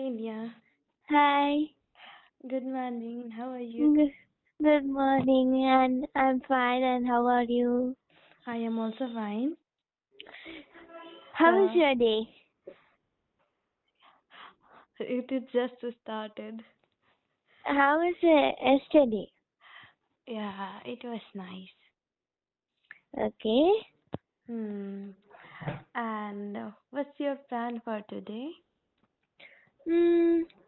Iniya. Hi, Good morning. How are you? good, good morning, and I'm fine. And how are you? I am also fine. How is So, your day? it is just started. How is it yesterday? Yeah, it was nice. Okay. Hmm. And what's your plan for today?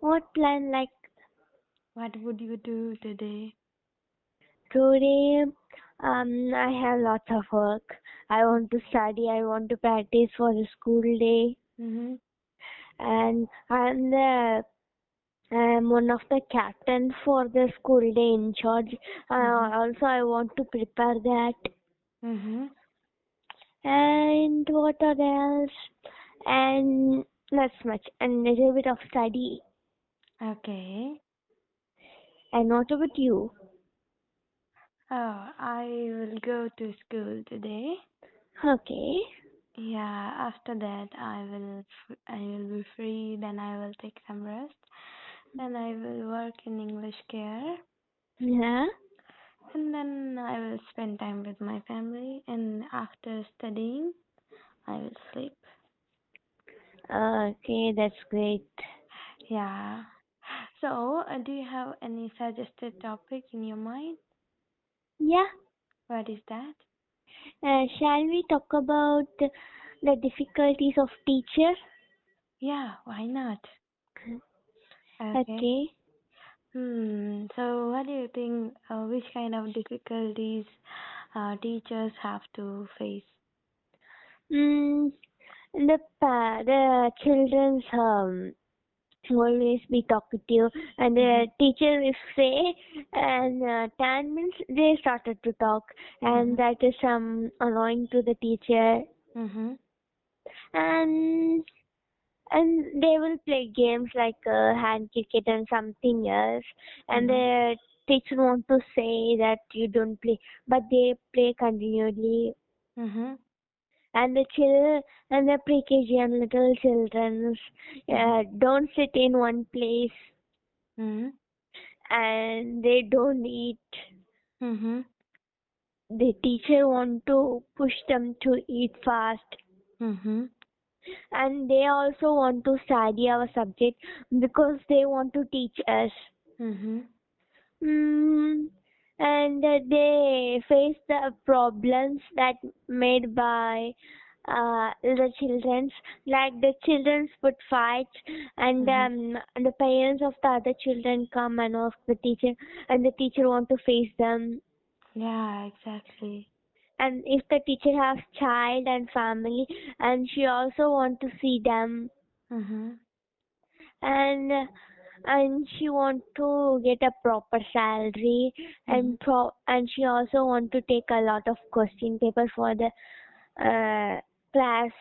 What plan like What would you do today? today? I have lots of work. I want to study. I want to practice for the school day, Mm-hmm. and I'm one of the captain for the school day in charge. Mm-hmm. Also, I want to prepare that. Mm-hmm. And what are else? And not much. And a little bit of study. Okay. And what about you? Oh, I will go to school today. Okay. Yeah, after that I will be free, then I will take some rest. Then I will work in English care. Yeah. And then I will spend time with my family, and after studying, I will sleep. Okay, that's great. Yeah. So, do you have any suggested topic in your mind? Yeah. What is that? Shall we talk about the difficulties of teacher? Yeah, why not? Okay. Okay. So, what do you think? Which kind of difficulties teachers have to face? Mm, the children's always be talkative, and the Mhm. teacher if say and 10 minutes they started to talk, and Mhm. that is annoying to the teacher. Mhm. and and they will play games like hand cricket and something else, and Mhm. the teacher want to say that you don't play, but they play continually. Mhm. And the pre-KG and little children Mhm. don't sit in one place, Mhm. and they don't eat. Mhm. The teacher want to push them to eat fast, Mhm. and they also want to study our subject because they want to teach us. Mhm. Mm, and they face the problems that made by the childrens, like the childrens put fights, and Mhm. the parents of the other children come and ask the teacher, and the teacher want to face them. Yeah, exactly. And if the teacher has child and family, and she also want to see them, Mhm. and she want to get a proper salary, Mhm. and she also want to take a lot of question paper for the class.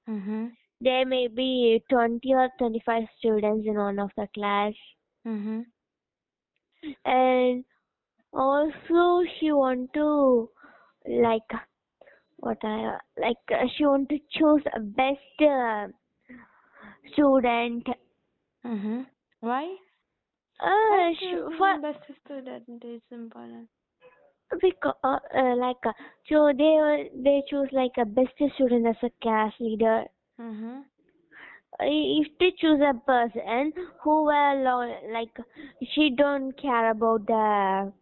Mhm. There may be 20 or 25 students in one of the class, Mhm. and also she want to like she want to choose a best student. Mhm. Why? Why uh, for choosing best student is important? because so they choose like a best student as a class leader. Mhm. If they choose a person who like she don't care about the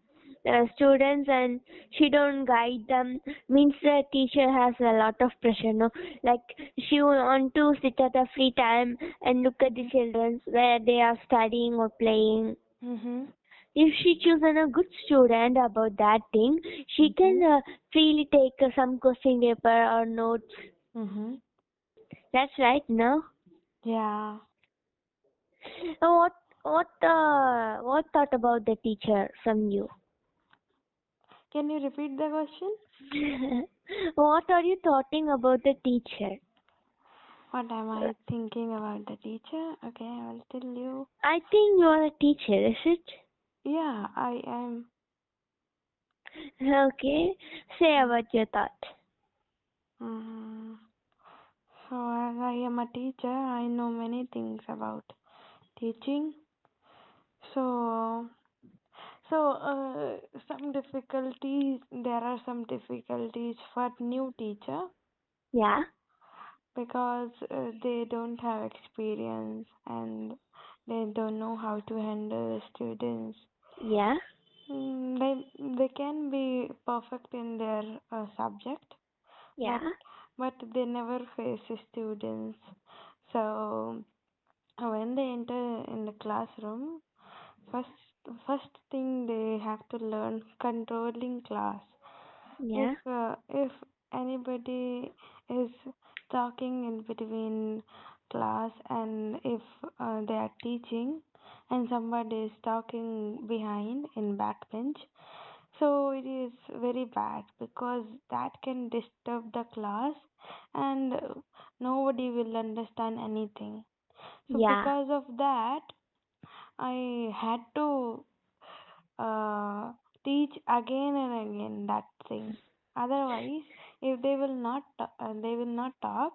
students, and she don't guide them, means the teacher has a lot of pressure, no, like she want to sit at a free time and look at the Mhm. children where they are studying or playing. Mhm. If she chooses a good student about that thing, she can Mhm. freely take some question paper or notes. Mhm. That's right, no? Yeah. What thought about the teacher from you? Can you repeat the question? What are you talking about the teacher? What am I thinking about the teacher? Okay, I will tell you. I think you are a teacher, is it? Yeah, I am. Okay, say about your thought. Mm. So as I am a teacher, I know many things about teaching. So, so some difficulties. There are some difficulties for new teacher Yeah, because they don't have experience and they don't know how to handle students. yeah, They can be perfect in their subject, but yeah, they never face students. So when they enter in the classroom, first thing they have to learn controlling class. yeah, If anybody is talking in between class and if they are teaching and somebody is talking behind in backbench, so it is very bad because that can disturb the class and nobody will understand anything. So yeah, because of that, I had to uh, teach again and again that thing. Otherwise, if they will not talk.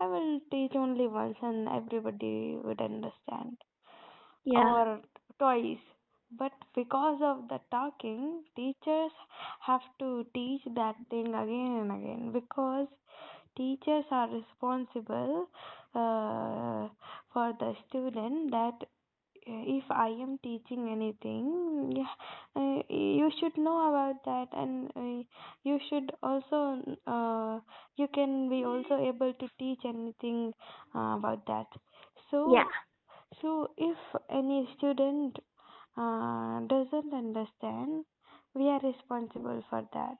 I will teach only once, and everybody would understand, yeah, or twice. But because of the talking, teachers have to teach that thing again and again because teachers are responsible for the student that if I am teaching anything, yeah, you should know about that, and you should also you can be also able to teach anything about that. yeah, So, so if any student doesn't understand, we are responsible for that.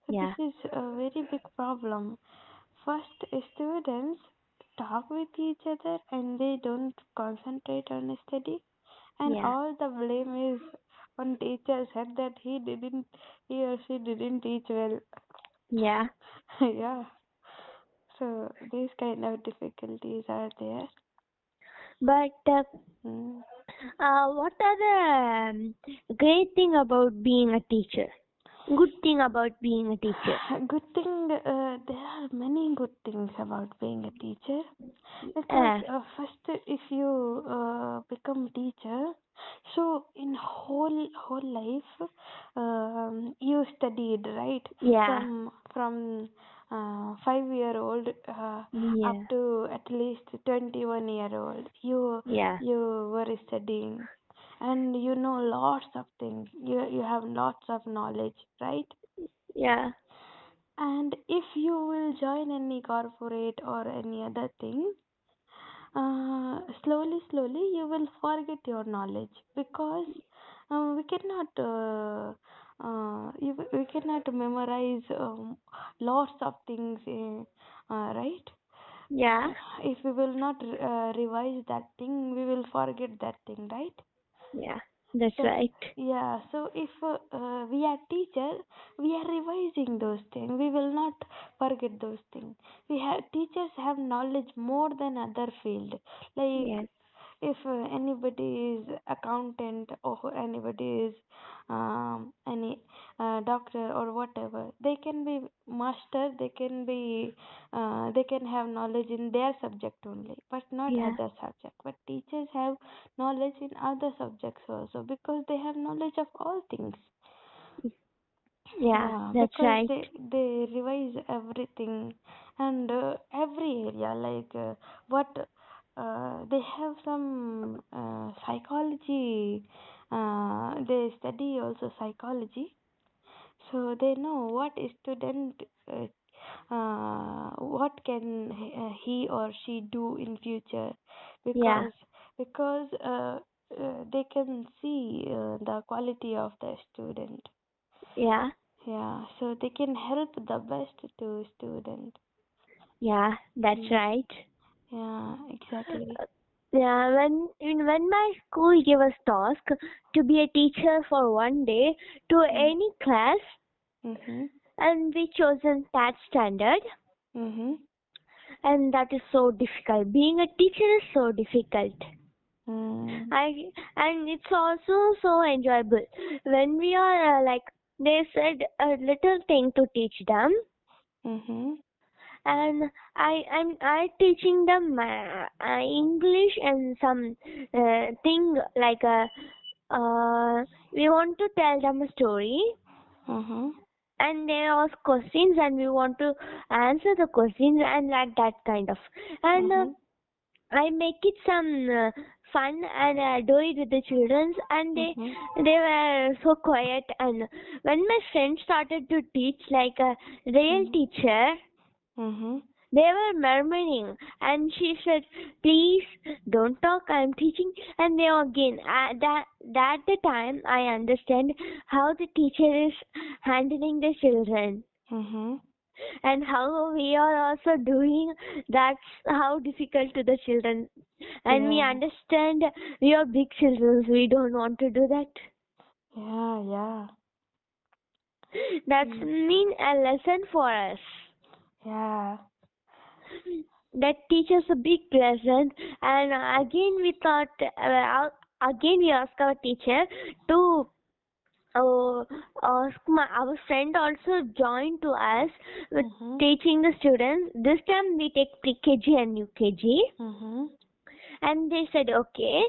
So this yeah, is a very big problem. First, students talk with each other and they don't concentrate on study, and yeah, all the blame is on teacher's head that he or she didn't teach well. yeah. Yeah. So these kind of difficulties are there. But Mm. what are the great thing about being a teacher? Good thing about being a teacher? Good thing, there are many good things about being a teacher because Uh, first, if you become teacher, so in whole life, you studied right yeah, from 5 year old up yeah, to at least 21 year old. yeah, You were studying, and you know lots of things. You have lots of knowledge, right? yeah, And if you will join any corporate or any other thing, slowly you will forget your knowledge because we cannot we cannot memorize lots of things, right? yeah, If we will not revise that thing, we will forget that thing, right? yeah. That's So right. yeah, so if we are teacher, we are revising those things. We will not forget those things. We have teachers have knowledge more than other field. Like Yes, if anybody is accountant or anybody is any doctor or whatever, they can be master. They can have knowledge in their subject only, but not yeah, other subject. But teachers have knowledge in other subjects also because they have knowledge of all things. yeah. Yeah, That's because right. they revise everything and every area like what they have some psychology. They study also psychology, so they know what student what can he or she do in future Yeah, because they can see the quality of the student. yeah, Yeah, so they can help the best to student. yeah. That's Mm. right. Yeah, exactly. Yeah, when my school gave us task to be a teacher for one day to Mm. any class, Mhm. and we chosen that standard, Mhm. and that is so difficult. Being a teacher is so difficult. Mm. And it's also so enjoyable when we are like they said a little thing to teach them, Mhm. and I teaching them English and some thing like we want to tell them a story, Mhm. and they ask questions and we want to answer the questions and like that kind of, and Mhm. I make it some fun and do it with the children, and Mhm. they were so quiet. And when my friend started to teach like a real Mhm. teacher, Mhm. they were murmuring, and she said, "Please don't talk. I'm teaching." And they again that the time I understand how the teacher is handling the children Mhm. and how we are also doing. That's how difficult to the children, and we Yeah. understand we are big children, we don't want to do that. Yeah. Yeah. That's Mm. mean a lesson for us. Yeah. That teaches a big lesson, and again we thought again we asked our teacher to our friend also joined to us with Mhm. teaching the students. This time we take pre-KG and UKG. Mhm. And they said, okay,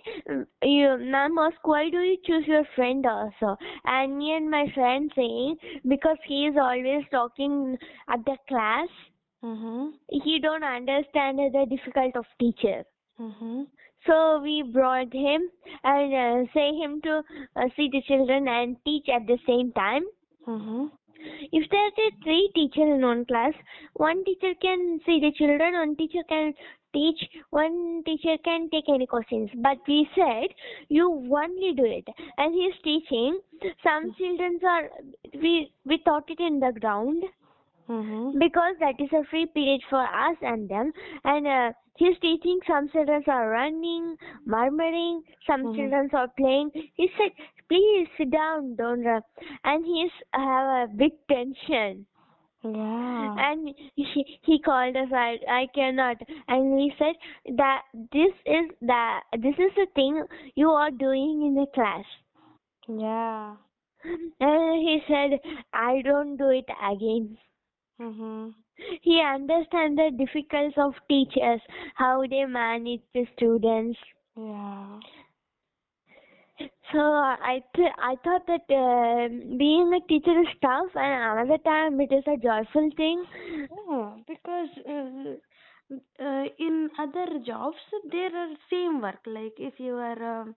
you, ma'am asked, why do you choose your friend also? And me and my friend saying, because he is always talking at the class, Mhm. he don't understand the difficult of teacher. Mhm. So we brought him and say him to see the children and teach at the same time. Mhm. If there are three teachers in one class, one teacher can see the children, one teacher can teach, one teacher can take any questions. But we said, you only do it. And he is teaching. Some children are, we taught it in the ground Mhm. because that is a free period for us and them. And he's teaching. Some children are running, murmuring, some Mhm. children are playing. He said, please sit down, don't run. And he's have a big tension, Yeah. and he called us. I cannot. And we said that this is the thing you are doing in the class. Yeah. And he said, I don't do it again. Mhm. He understands the difficulties of teachers, how they manage the students. Yeah. So I thought that being a teacher is tough, and another time it is a joyful thing. Yeah, because in other jobs there are same work. Like if you are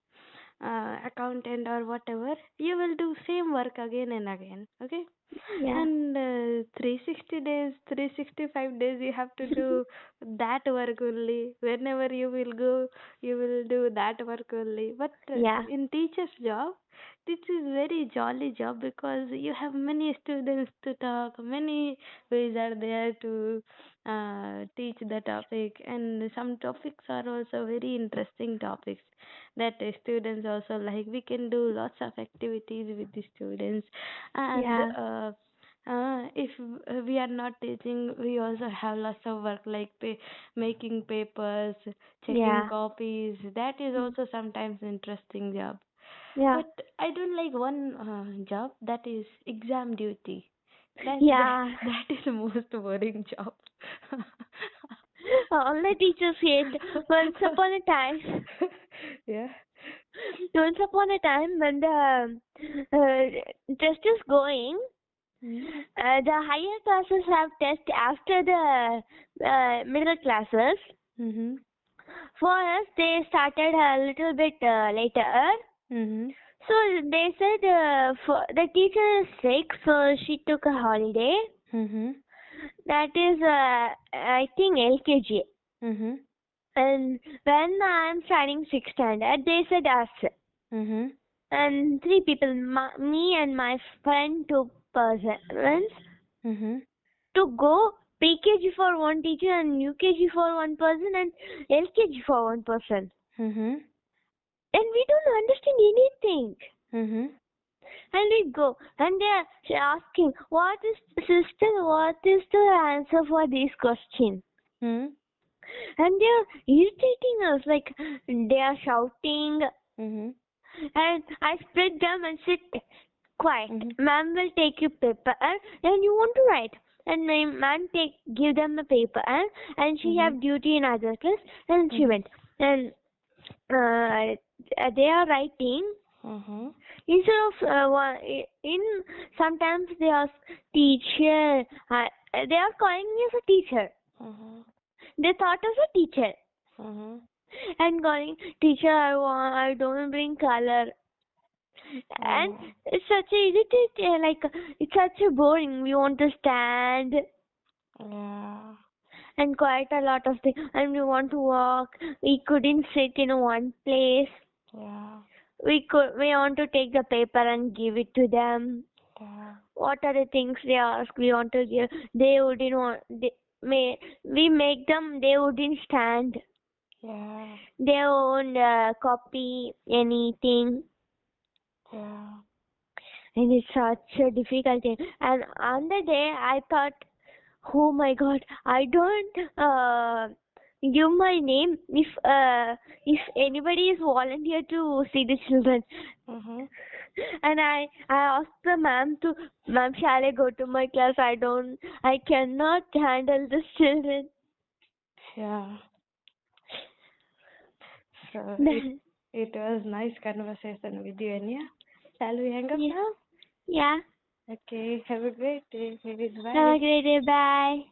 accountant or whatever, you will do same work again and again. Okay, Yeah, and 360 days, 365 days, you have to do that work only. Whenever you will go, you will do that work only. But yeah, in teacher's job, this is very jolly job because you have many students to talk, many ways are there to teach the topic, and some topics are also very interesting topics that the students also like. We can do lots of activities with the students, and yeah, if we are not teaching, we also have lots of work like making papers, checking yeah, copies. That is mm, also sometimes interesting job. yeah, But I don't like one job, that is exam duty. That yeah. that is the most boring job. All the teachers hate. Once upon a time, Yeah. once upon a time when the test is going, Mm-hmm. the higher classes have test after the middle classes. Mm-hmm. For us, they started a little bit later. Mm-hmm. So they said for the teacher is sick, so she took a holiday. Mm-hmm. That is, I think LKG. Mm-hmm. And when I'm studying sixth standard, they said us. Mm-hmm. And three people, me and my friend, two persons, Mm-hmm. to go PKG for one teacher and UKG for one person and LKG for one person. Mm-hmm. And we don't understand anything. Mm-hmm. And we go, and they are asking, what is, sister, what is the answer for this question? Mm-hmm. And they are irritating us, like they are shouting. Mm-hmm. And I split them and sit quiet. Mm-hmm. Ma'am will take your paper and you want to write. and my mom give them a paper, and she Mhm. have duty in other class, and she Mhm. went, and they are writing. Mhm. Instead of in sometimes they ask teacher, they are calling me as a teacher. Mhm. They thought as a teacher Mhm. and calling teacher. I don't bring color, and Yeah. it's such a irritating. Like it's such a boring. We want to stand Yeah. and quite a lot of things, and we want to walk. We couldn't sit in one place. Yeah. We want to take the paper and give it to them. Yeah. What are the things they ask? We want to give. They wouldn't want. We make them. They wouldn't stand. Yeah. They won't copy anything, Yeah. and it's such a difficult thing. And on the day, I thought, oh my God, I don't give my name if anybody is volunteer to see the children. Mhm. And I asked the ma'am, shall I go to my class? I cannot handle the children. Yeah. So it Then, it was nice conversation with you, Anya. Shall we hang up yeah, now? yeah. Okay. Have a great day. Have Bye. a great day. Bye.